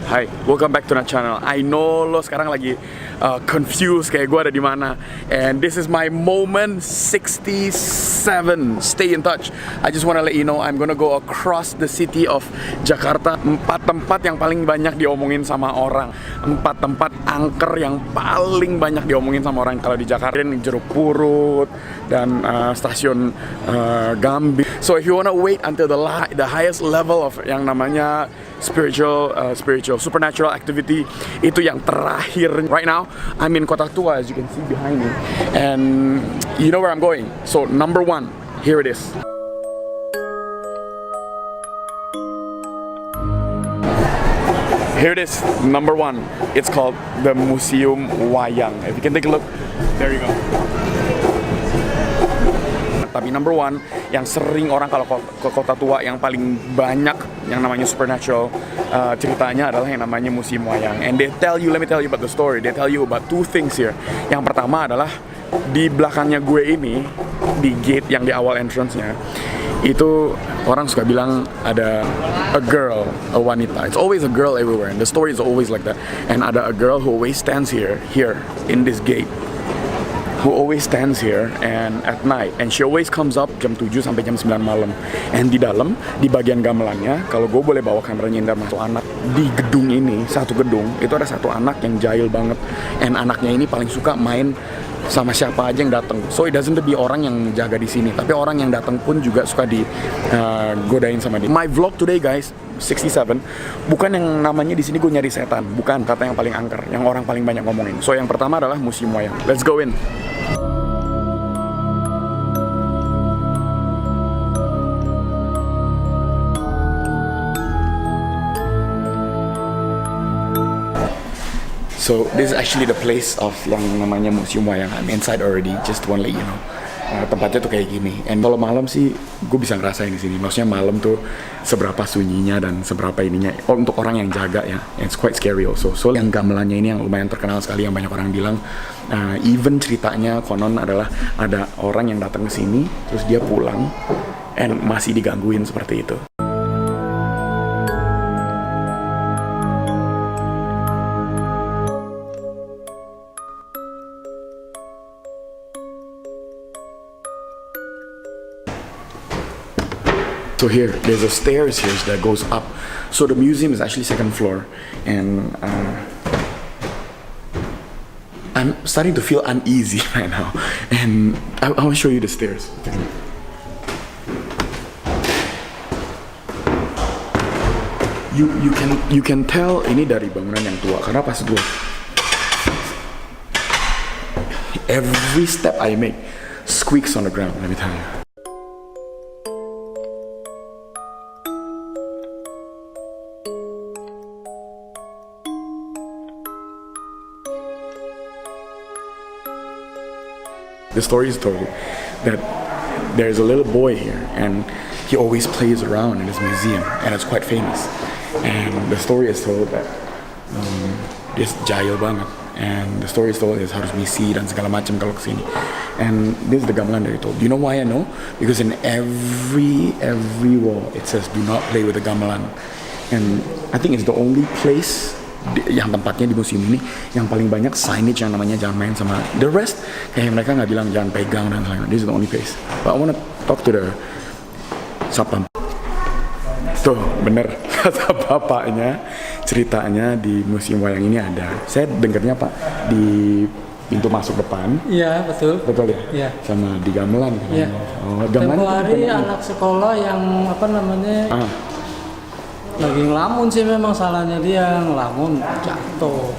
Hai, welcome back to my channel. I know lo sekarang lagi confused kayak gue ada di mana. And this is my moment 67. Stay in touch. I just wanna let you know I'm gonna go across the city of Jakarta. 4 tempat yang paling banyak diomongin sama orang. 4 tempat angker yang paling banyak diomongin sama orang kalau di Jakarta. Jeruk Purut dan stasiun Gambir. So if you wanna wait until the highest level of yang namanya spiritual supernatural activity, itu yang terakhir. Right now I'm in Kota Tua, as you can see behind me, and you know where I'm going. So number 1, here it is. Here it is, number 1. It's called the Museum Wayang. If you can take a look, there you go. Tapi number 1 yang sering orang kalau ke Kota Tua yang paling banyak yang namanya supernatural ceritanya adalah yang namanya Museum Wayang. And they tell you, let me tell you about the story. They tell you about 2 things here. Yang pertama adalah di belakangnya gue ini, di gate yang di awal entrance-nya, itu orang suka bilang ada a girl, a wanita. It's always a girl everywhere, and the story is always like that. And ada a girl who always stands here in this gate, who always stands here and at night, and she always comes up jam 7 sampai jam 9 malam. And di dalam, di bagian gamelannya, kalau gue boleh bawa kameranya Indra masuk anak, di gedung ini, satu gedung, itu ada satu anak yang jahil banget. And anaknya ini paling suka main sama siapa aja yang datang. So it doesn't be orang yang jaga di sini, tapi orang yang datang pun juga suka godain sama dia. My vlog today guys, 67, bukan yang namanya di sini gue nyari setan, bukan kata yang paling angker, yang orang paling banyak ngomongin. So yang pertama adalah Museum Wayang. Let's go in. So this is actually the place of yang namanya Museum Wayang. I'm inside already, just want to let you know. Tempatnya tuh kayak gini. And kalau malam sih, gue bisa ngerasain di sini. Maksudnya malam tuh seberapa sunyinya dan seberapa ininya. Untuk orang yang jaga ya, it's quite scary also. So yang gamelannya ini yang lumayan terkenal sekali, yang banyak orang bilang. Even ceritanya konon adalah ada orang yang datang ke sini, terus dia pulang, and masih digangguin seperti itu. So here, there's a stairs here that goes up. So the museum is actually 2nd floor, and I'm starting to feel uneasy right now. And I want to show you the stairs. You can tell ini dari bangunan yang tua karena pas gue every step I make squeaks on the ground. Let me tell you. The story is told that there's a little boy here, and he always plays around in this museum, and it's quite famous. And the story is told that this jahil banget, and the story is told is harus misi dan segala macam kalau kesini. And this is the gamelan that he told. Do you know why I know? Because in every wall it says do not play with the gamelan, and I think it's the only place yang tempatnya di museum ini yang paling banyak signage yang namanya jangan main sama. The rest kayak mereka nggak bilang jangan pegang dan lain-lain. This is the only place. But I wanna talk to the satpam. Tuh bener kata bapaknya, ceritanya di Museum Wayang ini ada. Saya dengarnya Pak di pintu masuk depan. Iya betul. Betul ya. Iya. Sama di gamelan. Iya. Oh, gamelan. Tempo hari anak sekolah yang apa namanya? Lagi ngelamun sih, memang salahnya dia ngelamun jatuh.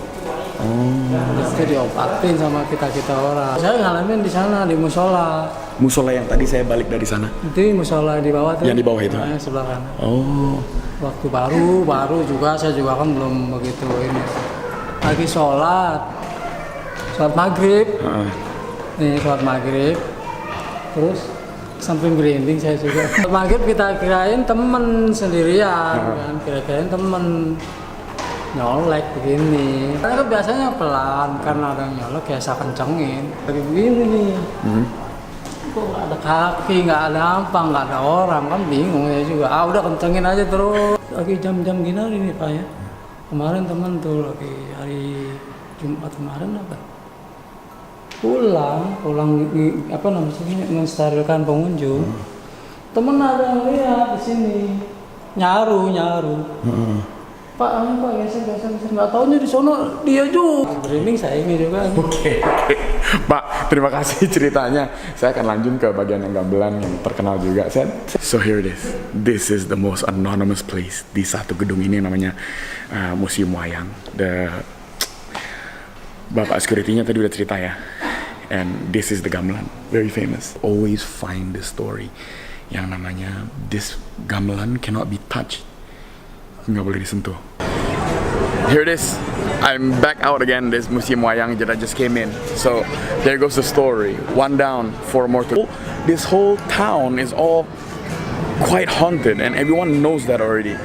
Itu diobatin sama kita orang. Saya ngalamin di sana di musola. Musola yang tadi saya balik dari sana. Itu musola di bawah tuh. Yang di bawah itu. Sebelah kanan. Oh. Waktu baru juga saya juga kan belum begitu ini. Lagi sholat maghrib. Nih sholat maghrib. Terus sampai merinding saya juga. Maghrib kita kirain temen sendirian, kan? Kirain temen nyolek begini. Karena kan biasanya pelan, karena ada yang nyolek ya saya kencengin. Lagi begini nih. Kok nggak ada kaki, nggak ada apa, nggak ada orang, kan bingung ya juga. Udah kencengin aja terus. Lagi jam-jam gini hari ini Pak ya. Kemarin teman tuh lagi hari Jumat kemarin apa? Pulang apa namanya mensterilkan pengunjung. Temen ada yang lihat di sini nyaru. Pak, geser, nggak taunya di sono dia juga. Berinding saya ini juga. Oke. Pak, terima kasih ceritanya. Saya akan lanjut ke bagian yang gamelan yang terkenal juga. So here it is. This is the most anonymous place di satu gedung ini namanya Museum Wayang. Bapak security-nya tadi udah cerita ya. And this is the gamelan, very famous. Always find the story yang namanya this gamelan cannot be touched. Nggak boleh disentuh. Here it is. I'm back out again. This Museum Wayang that I just came in. So there goes the story. 1 down, 4 more to. This whole town is all quite haunted, and everyone knows that already.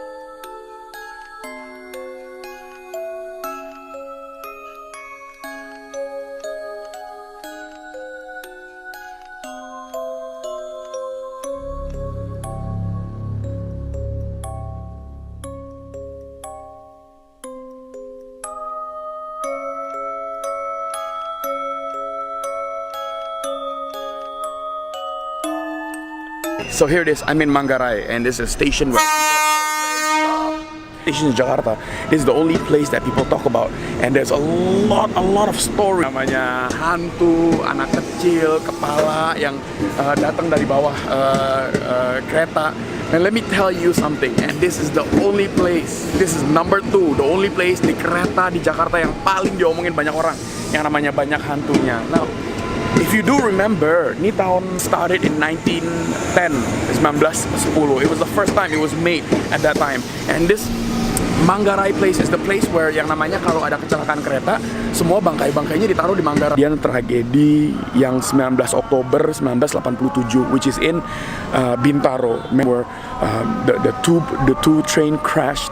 So here it is. I'm in Manggarai, and this is a station where station in Jakarta. This is the only place that people talk about, and there's a lot of story. Namanya hantu, anak kecil, kepala yang datang dari bawah kereta. And let me tell you something, and this is the only place. This is number 2, the only place di kereta di Jakarta yang paling diomongin banyak orang, yang namanya banyak hantunya. Now, if you do remember, ini tahun started in 1910. It was the first time it was made at that time. And this Manggarai place is the place where yang namanya kalau ada kecelakaan kereta, semua bangkai-bangkainya ditaruh di Manggarai. Dia tragedi yang 19 Oktober 1987, which is in Bintaro, where the two train crashed.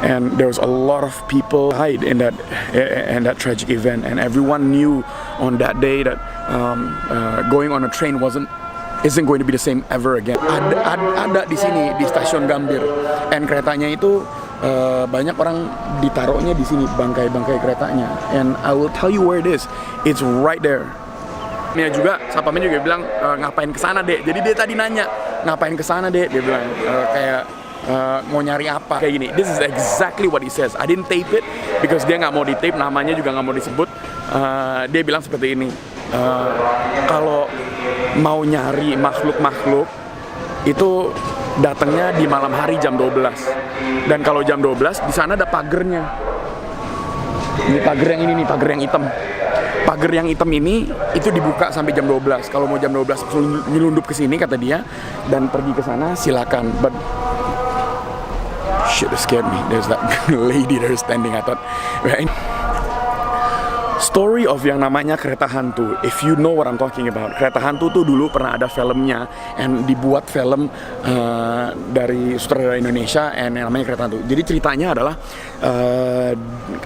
And there was a lot of people died in that tragic event, and everyone knew on that day that going on a train isn't going to be the same ever again. Ada di sini di stasiun Gambir, and keretanya itu banyak orang ditaruhnya di sini, bangkai keretanya. And I will tell you where it is. It's right there. Ini juga satpamnya juga bilang ngapain kesana dek. Jadi dia tadi nanya ngapain kesana dek. Dia bilang kayak mau nyari apa kayak gini. This is exactly what he says. I didn't tape it because dia nggak mau di tape, namanya juga nggak mau disebut. Dia bilang seperti ini, kalau mau nyari makhluk itu datangnya di malam hari jam 12, dan kalau jam 12 di sana ada pagernya. Ini pagar yang ini nih, pagar yang hitam. Pagar yang hitam ini itu dibuka sampai jam 12. Kalau mau jam 12 nyelundup ke sini kata dia dan pergi ke sana silakan. But shit, it scared me. There's that lady there standing. I thought, right? Story of yang namanya kereta hantu. If you know what I'm talking about, kereta hantu tuh dulu pernah ada filmnya, and dibuat film dari sutradara Indonesia, and yang namanya kereta hantu. Jadi ceritanya adalah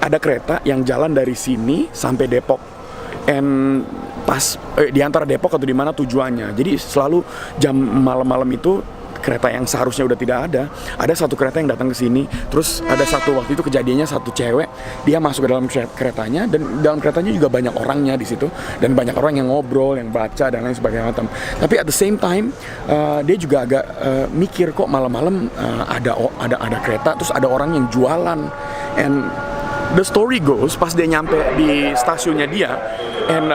ada kereta yang jalan dari sini sampai Depok, and pas di antara Depok atau di mana tujuannya. Jadi selalu jam malam-malam itu kereta yang seharusnya udah tidak ada satu kereta yang datang ke sini. Terus ada satu waktu itu kejadiannya satu cewek, dia masuk ke dalam keretanya, dan dalam keretanya juga banyak orangnya di situ, dan banyak orang yang ngobrol, yang baca dan lain sebagainya. Tapi at the same time dia juga agak mikir, kok malam-malam ada kereta, terus ada orang yang jualan. And the story goes, pas dia nyampe di stasiunnya dia, and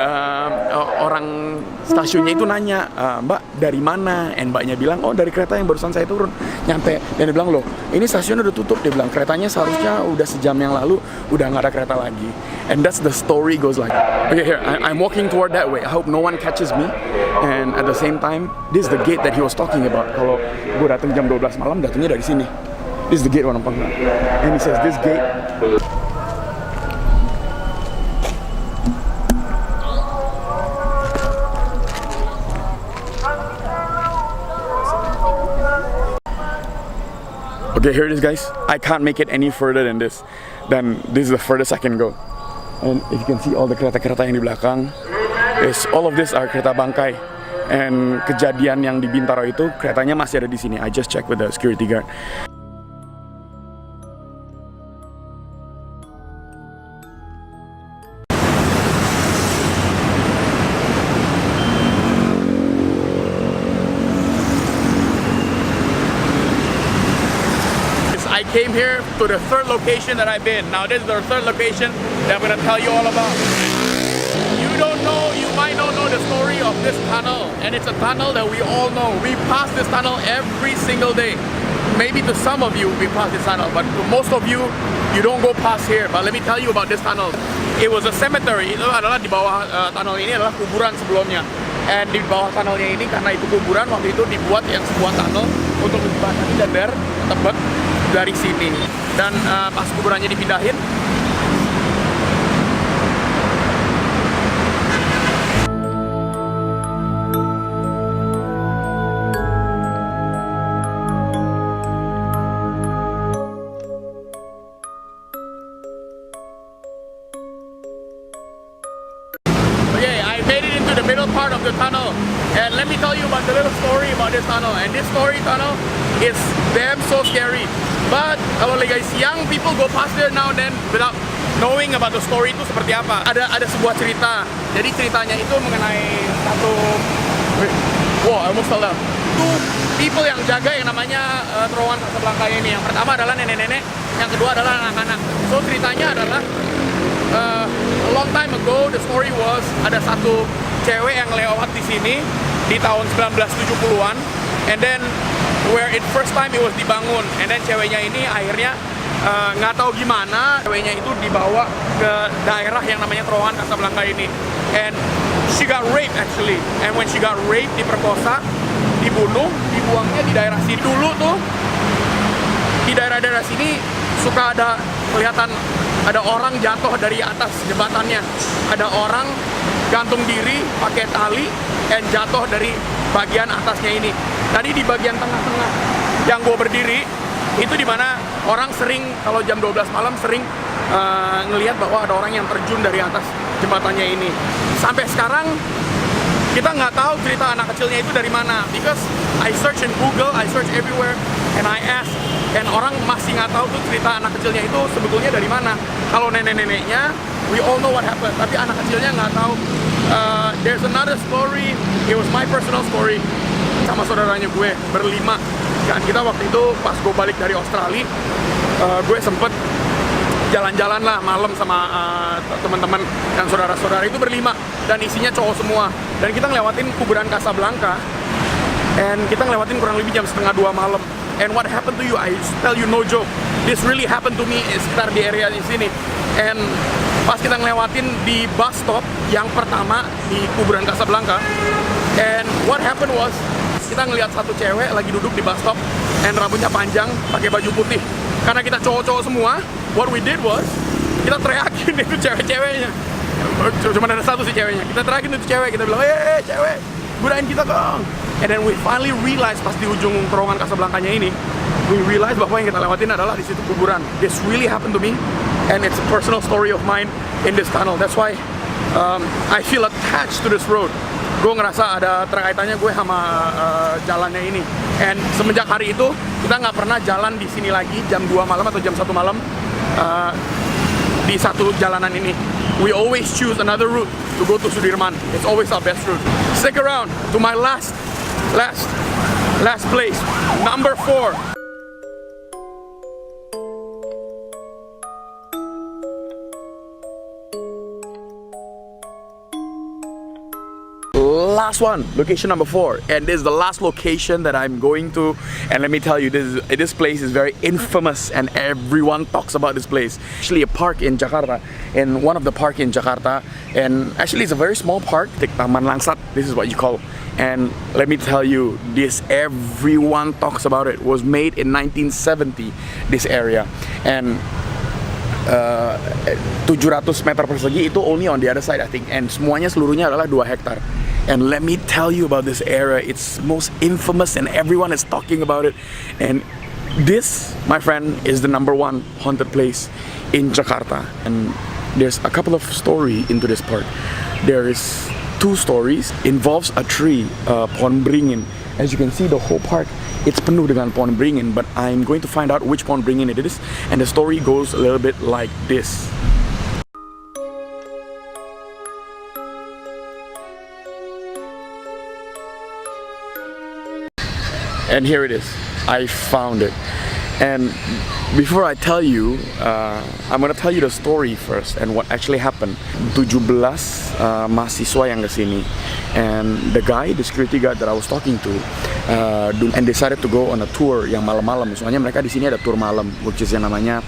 orang stasiunnya itu nanya, Mbak dari mana? And mbaknya bilang, oh dari kereta yang barusan saya turun nyampe. Dan dia bilang, loh ini stasiun udah tutup. Dia bilang keretanya seharusnya udah sejam yang lalu udah nggak ada kereta lagi. And that's the story goes like, okay, here I'm walking toward that way. I hope no one catches me. And at the same time, this is the gate that he was talking about. Kalau gue datang jam 12 malam, datangnya dari sini. This is the gate, orang Pangkal. And he says this gate. Okay, here it is, guys. I can't make it any further than this. Then this is the furthest I can go. And if you can see all the kereta-kereta yang di belakang, all of this are kereta bangkai. And kejadian yang di Bintaro itu keretanya masih ada di sini. I just checked with the security guard. came here to the third location that I've been. Now this is the third location that I'm gonna tell you all about. You might not know the story of this tunnel, and it's a tunnel that we all know. We pass this tunnel every single day. Maybe to some of you, we pass this tunnel, but to most of you, you don't go past here. But let me tell you about this tunnel. It was a cemetery. Itu adalah di bawah tunnel ini adalah kuburan sebelumnya. And di bawah tunnelnya ini, karena itu kuburan, waktu itu dibuat yang sebuah tunnel untuk dijembatan dan tebet dari sini. Dan pas kuburannya dipindahin, part of the tunnel, and let me tell you about the little story about this tunnel. And this tunnel is damn so scary. But kalau guys, young people go past there now and then without knowing about the story itu seperti apa. Ada sebuah cerita. Jadi ceritanya itu mengenai satu, I almost fell down. Two people yang jaga yang namanya terowongan Casablanca ini. Yang pertama adalah nenek-nenek, yang kedua adalah anak-anak. So ceritanya adalah a long time ago, the story was ada satu cewek yang lewat di sini di tahun 1970-an, and then where it first time it was dibangun, and then ceweknya ini akhirnya nggak tahu gimana ceweknya itu dibawa ke daerah yang namanya terowongan Casablanca ini, and she got raped actually, and when she got raped, diperkosa, dibunuh, dibuangnya di daerah sini. Dulu tuh di daerah-daerah sini suka ada kelihatan ada orang jatuh dari atas jembatannya, ada orang gantung diri pakai tali dan jatuh dari bagian atasnya ini. Tadi di bagian tengah-tengah yang gue berdiri itu dimana orang sering kalau jam 12 malam sering ngelihat bahwa ada orang yang terjun dari atas jembatannya ini. Sampai sekarang kita nggak tahu cerita anak kecilnya itu dari mana, because I search in Google, I search everywhere, and I ask, and orang masih nggak tahu tuh cerita anak kecilnya itu sebetulnya dari mana. Kalau nenek-neneknya, we all know what happened, tapi anak kecilnya nggak tahu. There's another story, it was my personal story, sama saudaranya gue, berlima. Dan kita waktu itu pas gue balik dari Australia, gue sempet jalan-jalan lah malam sama teman-teman dan saudara-saudara itu berlima, dan isinya cowok semua. Dan kita ngelewatin kuburan Casablanca, and kita ngelewatin kurang lebih jam 1:30 malam. And what happened to you? I tell you no joke. This really happened to me sekitar di area di sini. And pas kita ngelewatin di bus stop yang pertama di kuburan Casablanca, and what happened was kita ngelihat satu cewek lagi duduk di bus stop, and rambutnya panjang, pakai baju putih. Karena kita cowok-cowok semua, what we did was kita teriakin itu cewek-ceweknya. Cuma ada satu sih ceweknya. Kita teriakin itu cewek, kita bilang, "Hey, cewek, gunain kita dong." And then we finally realized pas di ujung terowongan Casablanca-nya ini, we realized bahwa yang kita lewatin adalah di situ kuburan. This really happened to me, and it's a personal story of mine in this tunnel. That's why I feel attached to this road. Gue ngerasa ada terkaitannya gue sama jalannya ini. And semenjak hari itu kita nggak pernah jalan di sini lagi jam 2 malam atau jam 1 malam di satu jalanan ini. We always choose another route to go to Sudirman. It's always our best route. Stick around to my last place, number 4. Last one, location number 4, and this is the last location that I'm going to. And let me tell you, this place is very infamous, and everyone talks about this place. Actually, a park in Jakarta, and one of the park in Jakarta, and actually it's a very small park, Taman Langsat. This is what you call. And let me tell you, this everyone talks about it. Was made in 1970. This area, and 700 meter persegi itu only on the other side I think, and semuanya seluruhnya adalah 2 hektar. And let me tell you about this area, it's most infamous and everyone is talking about it. And this, my friend, is the number 1 haunted place in Jakarta. And there's a couple of stories into this park. There is 2 stories, involves a tree, pohon beringin. As you can see, the whole park, it's penuh dengan pohon beringin, but I'm going to find out which pohon beringin it is. And the story goes a little bit like this. And here it is. I found it. And before I tell you, I'm gonna tell you the story first and what actually happened. 17 mahasiswa yang kesini, and the guy, the security guard that I was talking to, and decided to go on a tour yang malam-malam. Soalnya mereka di sini ada tour malam, which is yang namanya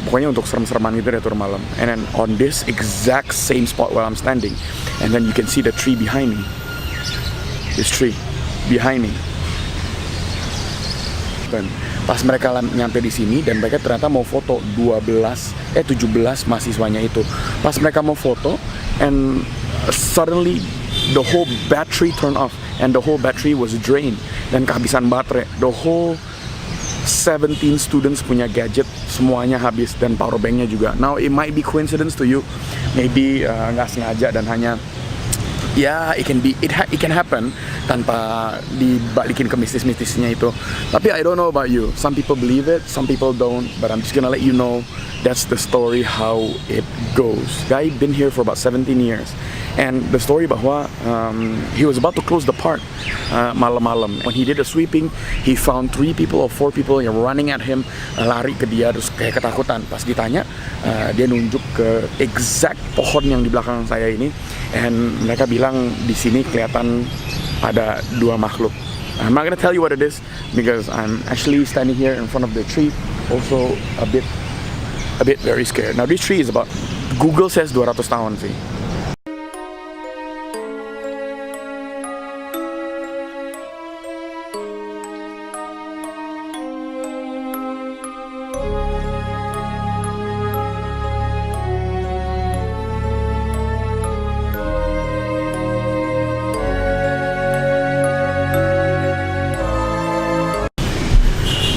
pokoknya untuk serem-sereman gitu ada tour malam. And then on this exact same spot where I'm standing, and then you can see the tree behind me. This tree behind me. Dan pas mereka nyampe di sini dan mereka ternyata mau foto 17 mahasiswanya itu. Pas mereka mau foto, and suddenly the whole battery turned off and the whole battery was drained dan kehabisan baterai. The whole 17 students punya gadget semuanya habis dan power banknya juga. Now it might be coincidence to you, maybe nggak sengaja dan hanya ya, it can happen tanpa dibalikin ke mistis-mistisnya itu. Tapi I don't know about you. Some people believe it, some people don't. But I'm just gonna let you know that's the story how it goes. Guy been here for about 17 years, and the story bahwa he was about to close the park malam-malam. When he did the sweeping, he found 3 people or 4 people yang running at him, lari ke dia terus kayak ketakutan. Pas ditanya, dia nunjuk ke exact pohon yang di belakang saya ini, and mereka bilang di sini kelihatan ada 2 makhluk. I'm not gonna tell you what it is because I'm actually standing here in front of the tree, also a bit very scared. Now this tree is about, Google says 200 tahun sih.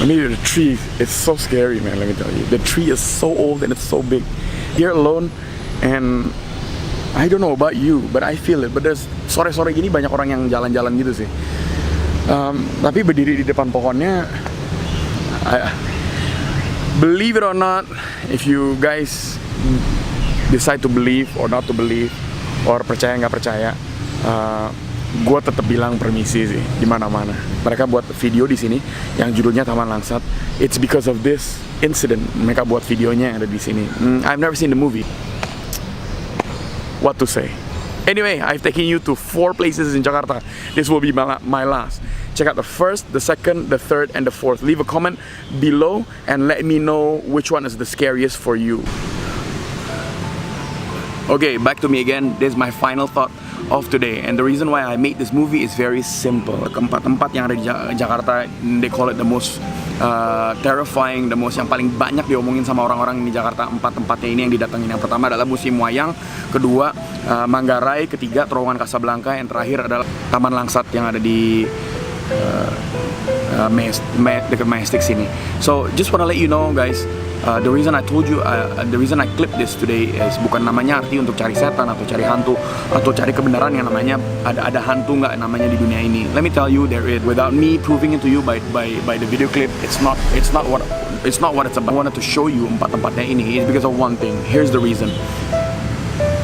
Maybe the tree is so scary, man, let me tell you. The tree is so old and it's so big. Here alone, and I don't know about you, but I feel it. But there's sore-sore gini banyak orang yang jalan-jalan gitu sih. Tapi berdiri di depan pohonnya, believe it or not, if you guys decide to believe or not to believe, or percaya nggak percaya, gue tetap bilang permisi sih di mana-mana. Mereka buat video di sini yang judulnya Taman Langsat. It's because of this incident mereka buat videonya yang ada di sini. I've never seen the movie. What to say? Anyway, I've taken you to 4 places in Jakarta. This will be my last. Check out the first, the second, the third, and the fourth. Leave a comment below and let me know which one is the scariest for you. Okay, back to me again. This is my final thought of today, and the reason why I made this movie is very simple. Keempat-tempat yang ada di Jakarta, they call it the most terrifying, the most yang paling banyak diomongin sama orang-orang di Jakarta. 4 tempatnya ini yang didatengin. Yang pertama adalah Museum Wayang, kedua Manggarai, ketiga Terowongan Kasablanka, yang terakhir adalah Taman Langsat yang ada di dekat Majestic sini. So just wanna let you know, guys. The reason I told you, the reason I clipped this today is bukan namanya arti untuk cari setan atau cari hantu atau cari kebenaran yang namanya ada hantu nggak namanya di dunia ini. Let me tell you, there is. Without me proving it to you by the video clip, it's not what it's about. I wanted to show you 4 tempatnya ini. It's because of one thing. Here's the reason.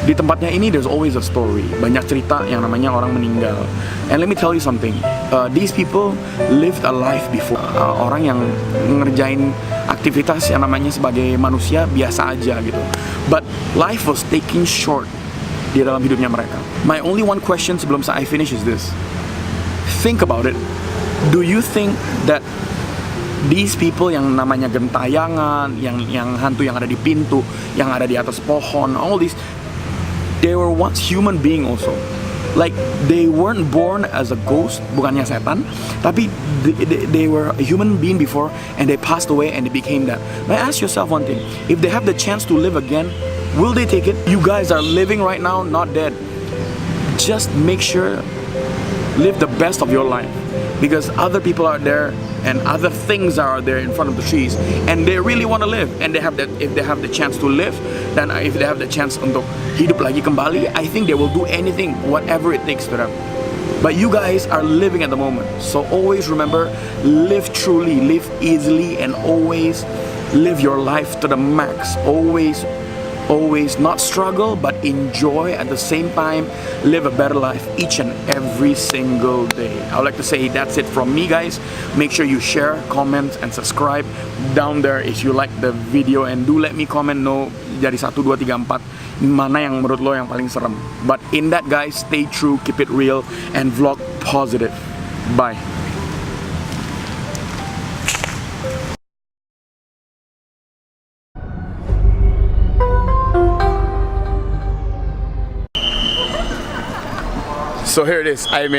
Di tempatnya ini there's always a story. Banyak cerita yang namanya orang meninggal. And let me tell you something. These people lived a life before. Orang yang ngerjain aktivitas yang namanya sebagai manusia biasa aja gitu. But life was taking short di dalam hidupnya mereka. My only one question sebelum I finish is this. Think about it. Do you think that these people yang namanya gentayangan, yang hantu yang ada di pintu, yang ada di atas pohon, all these, they were once human being also. Like they weren't born as a ghost, bukannya setan, tapi they were a human being before and they passed away and they became that. Now ask yourself one thing: if they have the chance to live again, will they take it? You guys are living right now, not dead. Just make sure live the best of your life, because other people are there and other things are there in front of the trees, and they really want to live, and they have that. If they have the chance to live, then if they have the chance untuk hidup lagi kembali, I think they will do anything, whatever it takes to them. But you guys are living at the moment, so always remember, live truly, live easily, and always live your life to the max. Always not struggle, but enjoy at the same time. Live a better life each and every every single day. I would like to say that's it from me, guys. Make sure you share, comment, and subscribe down there if you like the video, and do let me comment no dari 1, 2, 3, 4 mana yang menurut lo yang paling serem. But in that, guys, stay true, keep it real, and vlog positive. Bye. So here it is. I mean